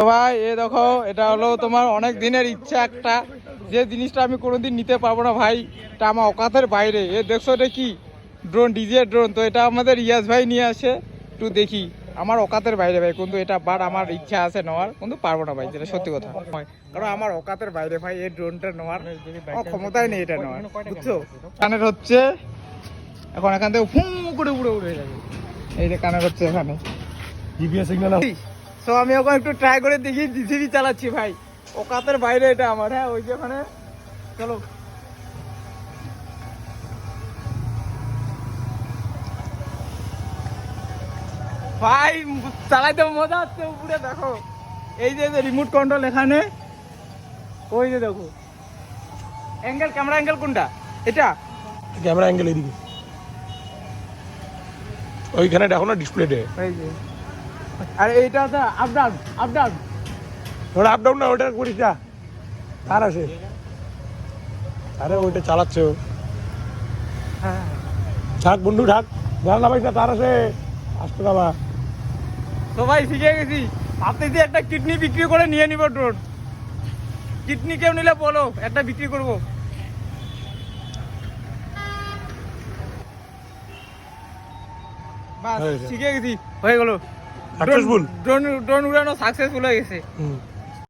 তো ভাই এ দেখো, এটা হলো তোমার অনেক দিনের ইচ্ছা একটা, যে জিনিসটা আমি কোনোদিন নিতে পারবো না ভাই, এটা আমার অকাতের বাইরে। এ দেখছো এটা কি ড্রোন, ডিজে ড্রোন। তো এটা আমাদের ইয়াস ভাই নিয়ে আসে, একটু দেখি। আমার অকাতের বাইরে ভাই, কিন্তু এটা বাট আমার ইচ্ছা আছে নেওয়ার, কিন্তু পারবো না ভাই, যেটা সত্যি কথা। কারণ আমার অকাতের বাইরে ভাই এই ড্রোনটা নেওয়ার ক্ষমতাই নেই, এটা নেওয়ার, বুঝছো। কানের হচ্ছে এখন, এখান থেকে ফু করে উড়ে উড়ে যাবে। এই যে কানের হচ্ছে এখানে জিপিএস সিগন্যাল। তো আমি ওখানে একটু ট্রাই করে দেখি, জিসিবি চালাচ্ছি ভাই, ওকাতের বাইরে এটা আমার। হ্যাঁ ওই যে ওখানে, চলো ভাই, চালাইতে মজা হচ্ছে। উপরে দেখো এই যে রিমোট কন্ট্রোল এখানে, ওই যে দেখো অ্যাঙ্গেল, ক্যামেরা অ্যাঙ্গেল কোনটা, এটা ক্যামেরা অ্যাঙ্গেল এদিকে, ওইখানে দেখো না ডিসপ্লেতে। এই যে, আর এইটা হচ্ছে আপ ডাউন, আপ ডাউন। ওটা আপ ডাউন না, ওটা করিস না, তার আছে। আরে ওইটা চালাচ্ছে ও। হ্যাঁ থাক বন্ধু থাক, জানলা পাইস না, তার আছে, আসতে বাবা। তো ভাই শিখে গেছি। ভাবতেছি একটা কিডনি বিক্রি করে নিয়ে নিব ড্রোন। কিডনি কেউ নিলে বলো, একটা বিক্রি করবো। বাস হয়ে গেছে। শিখে গেছি, হয়ে গেল। Successful? ড্রোন ড্রোন উড়ানো সাকসেসফুল হয়ে গেছে।